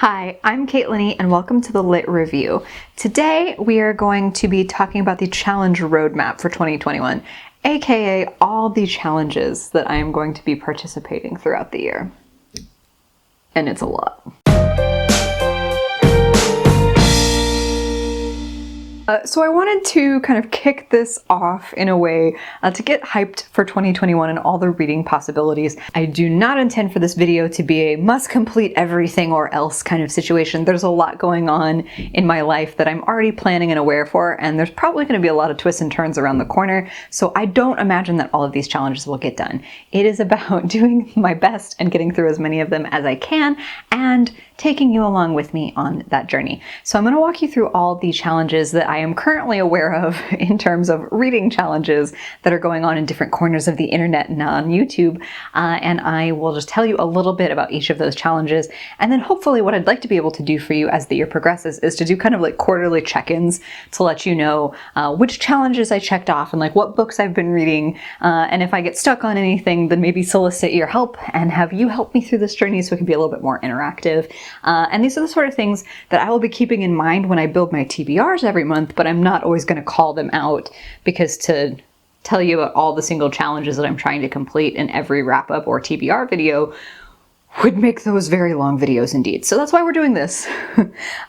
Hi, I'm Caitlin and welcome to the Lit Review. Today we are going to be talking about the challenge roadmap for 2021, aka all the challenges that I am going to be participating throughout the year. And it's a lot. So I wanted to kind of kick this off in a way to get hyped for 2021 and all the reading possibilities. I do not intend for this video to be a must complete everything or else kind of situation. There's a lot going on in my life that I'm already planning and aware for, and there's probably going to be a lot of twists and turns around the corner, so I don't imagine that all of these challenges will get done. It is about doing my best and getting through as many of them as I can and taking you along with me on that journey. So I'm going to walk you through all the challenges that I am currently aware of in terms of reading challenges that are going on in different corners of the internet and on YouTube. And I will just tell you a little bit about each of those challenges. And then hopefully what I'd like to be able to do for you as the year progresses is to do kind of like quarterly check-ins to let you know which challenges I checked off and like what books I've been reading. And if I get stuck on anything, then maybe solicit your help and have you help me through this journey so it can be a little bit more interactive. And these are the sort of things that I will be keeping in mind when I build my TBRs every month, but I'm not always going to call them out because to tell you about all the single challenges that I'm trying to complete in every wrap-up or TBR video would make those very long videos indeed. So that's why we're doing this.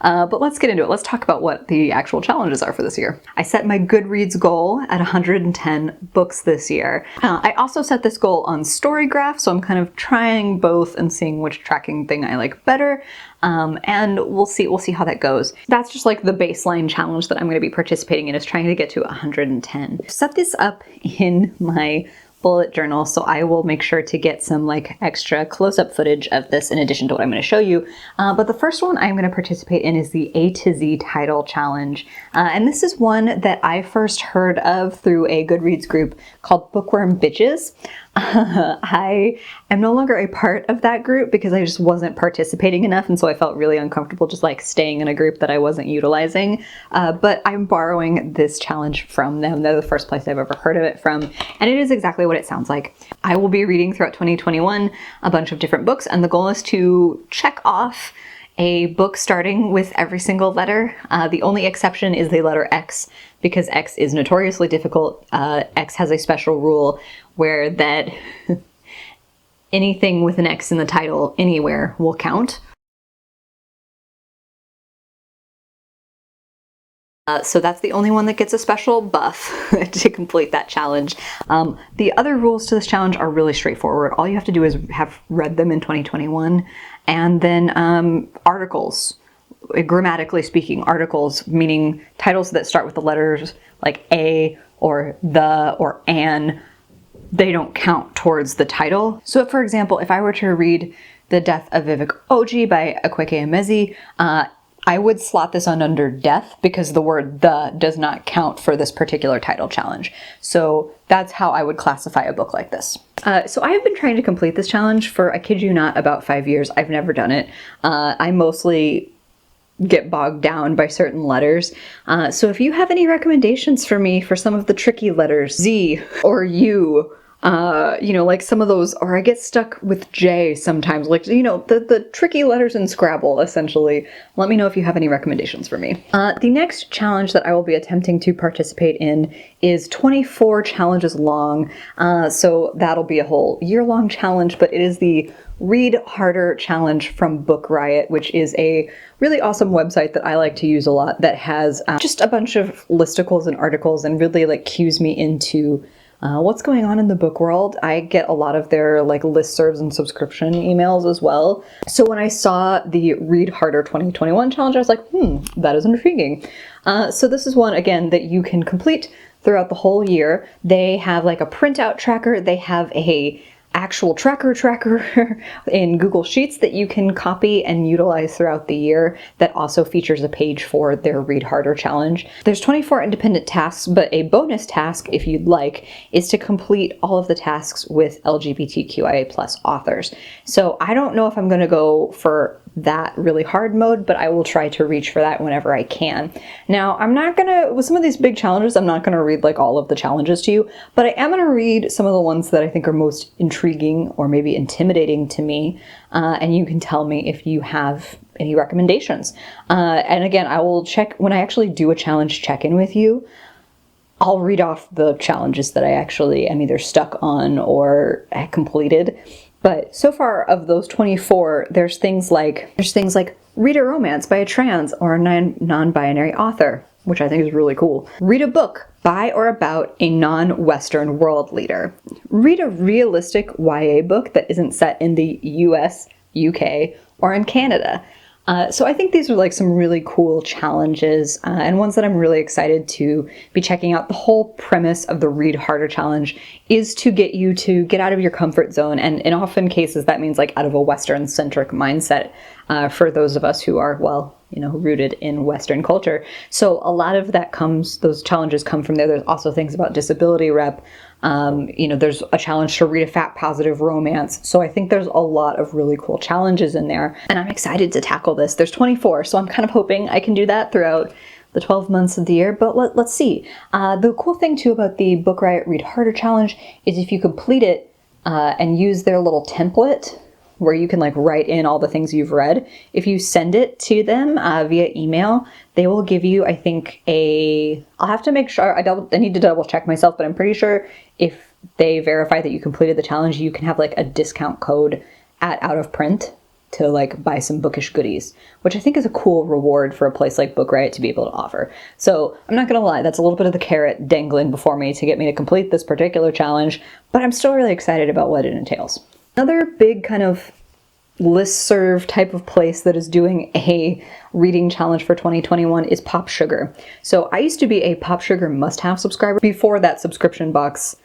But let's get into it. Let's talk about what the actual challenges are for this year. I set my Goodreads goal at 110 books this year. I also set this goal on Storygraph, so I'm kind of trying both and seeing which tracking thing I like better. And we'll see how that goes. That's just like the baseline challenge that I'm going to be participating in, is trying to get to 110. Set this up in my bullet journal, so I will make sure to get some like extra close-up footage of this in addition to what I'm going to show you. But the first one I'm going to participate in is the A to Z title challenge. And this is one that I first heard of through a Goodreads group called Bookworm Bitches. I am no longer a part of that group because I just wasn't participating enough, and so I felt really uncomfortable just like staying in a group that I wasn't utilizing. But I'm borrowing this challenge from them. They're the first place I've ever heard of it from, and it is exactly what it sounds like. I will be reading throughout 2021 a bunch of different books, and the goal is to check off a book starting with every single letter. The only exception is the letter X, because X is notoriously difficult. X has a special rule where that anything with an X in the title anywhere will count. So that's the only one that gets a special buff to complete that challenge. The other rules to this challenge are really straightforward. All you have to do is have read them in 2021, and then articles. Grammatically speaking, articles, meaning titles that start with the letters like A or the or an, they don't count towards the title. So for example, if I were to read The Death of Vivek Oji by Akwaeke Emezi, I would slot this on under death because the word the does not count for this particular title challenge. So that's how I would classify a book like this. So I have been trying to complete this challenge for, I kid you not, about 5 years. I've never done it. I mostly get bogged down by certain letters. So if you have any recommendations for me for some of the tricky letters, Z or U, you know, like some of those, or I get stuck with J sometimes, like, you know, the tricky letters in Scrabble, essentially. Let me know if you have any recommendations for me. The next challenge that I will be attempting to participate in is 24 challenges long. So that'll be a whole year-long challenge, but it is the Read Harder Challenge from Book Riot, which is a really awesome website that I like to use a lot that has just a bunch of listicles and articles and really like cues me into what's going on in the book world. I get a lot of their like listservs and subscription emails as well. So when I saw the Read Harder 2021 challenge, I was like, that is intriguing. So this is one, again, that you can complete throughout the whole year. They have like a printout tracker. They have a actual tracker in Google Sheets that you can copy and utilize throughout the year that also features a page for their Read Harder challenge. There's 24 independent tasks, but a bonus task, if you'd like, is to complete all of the tasks with LGBTQIA+ authors. So I don't know if I'm going to go for that really hard mode, but I will try to reach for that whenever I can. Now, I'm not gonna, with some of these big challenges, I'm not gonna read like all of the challenges to you, but I am gonna read some of the ones that I think are most intriguing or maybe intimidating to me, and you can tell me if you have any recommendations. And again, I will check, when I actually do a challenge check-in with you, I'll read off the challenges that I actually am either stuck on or completed. But so far of those 24, there's things like read a romance by a trans or a non-binary author, which I think is really cool. Read a book by or about a non-Western world leader. Read a realistic YA book that isn't set in the US, UK, or in Canada. So I think these are like some really cool challenges and ones that I'm really excited to be checking out. The whole premise of the Read Harder challenge is to get you to get out of your comfort zone, and in often cases that means like out of a Western-centric mindset for those of us who are, well, you know, rooted in Western culture. So a lot of that those challenges come from there. There's also things about disability rep. You know, there's a challenge to read a fat positive romance. So I think there's a lot of really cool challenges in there, and I'm excited to tackle this. There's 24, so I'm kind of hoping I can do that throughout the 12 months of the year, but let's see. The cool thing too about the Book Riot Read Harder challenge is if you complete it and use their little template where you can like write in all the things you've read, if you send it to them via email, they will give you, I think, I'll have to make sure, I need to double check myself, but I'm pretty sure if they verify that you completed the challenge, you can have like a discount code at Out of Print to like buy some bookish goodies, which I think is a cool reward for a place like Book Riot to be able to offer. So I'm not gonna lie, that's a little bit of the carrot dangling before me to get me to complete this particular challenge, but I'm still really excited about what it entails. Another big kind of listserv type of place that is doing a reading challenge for 2021 is PopSugar. So I used to be a PopSugar must-have subscriber before that subscription box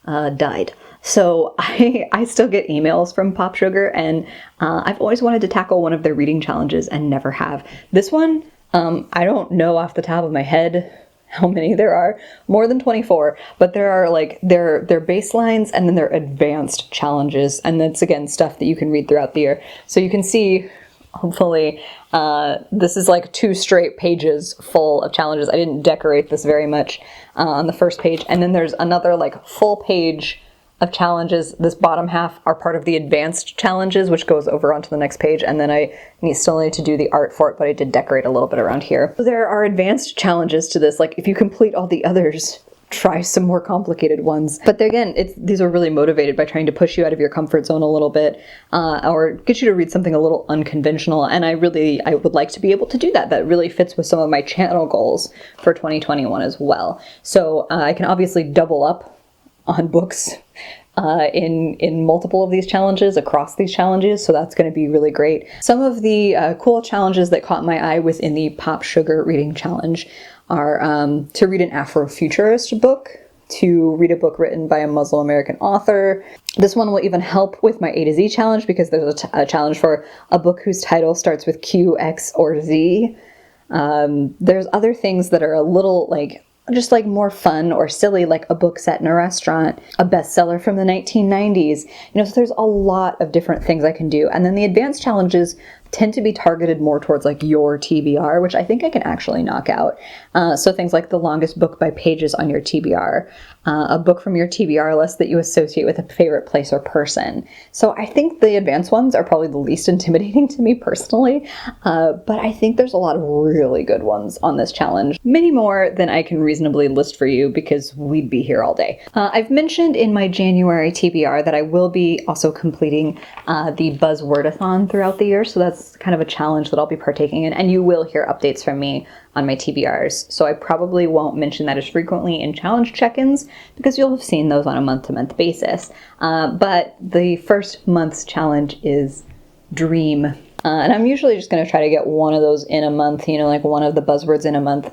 died. So I still get emails from PopSugar, and I've always wanted to tackle one of their reading challenges and never have. This one, I don't know off the top of my head how many there are, more than 24, but there are like their baselines and then their advanced challenges, and that's again stuff that you can read throughout the year. So you can see, hopefully, this is like 2 straight pages full of challenges. I didn't decorate this very much on the first page, and then there's another like full page of challenges. This bottom half are part of the advanced challenges, which goes over onto the next page, and then I still need to do the art for it, but I did decorate a little bit around here. So there are advanced challenges to this, like if you complete all the others, try some more complicated ones. But again, these are really motivated by trying to push you out of your comfort zone a little bit, or get you to read something a little unconventional, and I would like to be able to do that. That really fits with some of my channel goals for 2021 as well. So I can obviously double up on books in multiple of these challenges, across these challenges, so that's going to be really great. Some of the cool challenges that caught my eye within the PopSugar reading challenge are to read an Afrofuturist book, to read a book written by a Muslim American author. This one will even help with my A to Z challenge because there's a challenge for a book whose title starts with Q, X, or Z. There's other things that are a little like just like more fun or silly, like a book set in a restaurant, a bestseller from the 1990s. You know, so there's a lot of different things I can do. And then the advanced challenges tend to be targeted more towards like your TBR, which I think I can actually knock out. So things like the longest book by pages on your TBR, a book from your TBR list that you associate with a favorite place or person. So I think the advanced ones are probably the least intimidating to me personally, but I think there's a lot of really good ones on this challenge. Many more than I can reasonably list for you because we'd be here all day. I've mentioned in my January TBR that I will be also completing the Buzzwordathon throughout the year, so that's kind of a challenge that I'll be partaking in, and you will hear updates from me on my TBRs. So I probably won't mention that as frequently in challenge check-ins because you'll have seen those on a month-to-month basis. But the first month's challenge is Dream. And I'm usually just going to try to get one of those in a month, you know, like one of the buzzwords in a month.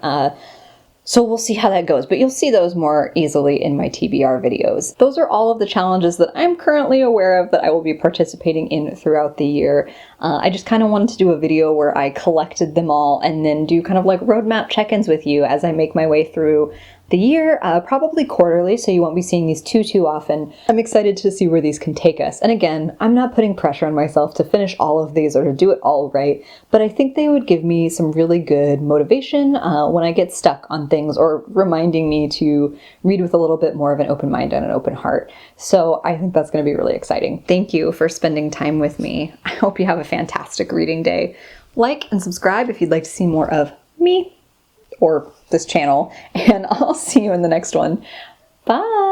So we'll see how that goes, but you'll see those more easily in my TBR videos. Those are all of the challenges that I'm currently aware of that I will be participating in throughout the year. I just kind of wanted to do a video where I collected them all and then do kind of like roadmap check-ins with you as I make my way through the year, probably quarterly, so you won't be seeing these too often. I'm excited to see where these can take us. And again, I'm not putting pressure on myself to finish all of these or to do it all right, but I think they would give me some really good motivation when I get stuck on things, or reminding me to read with a little bit more of an open mind and an open heart. So I think that's going to be really exciting. Thank you for spending time with me. I hope you have a fantastic reading day. Like and subscribe if you'd like to see more of me or this channel, and I'll see you in the next one. Bye!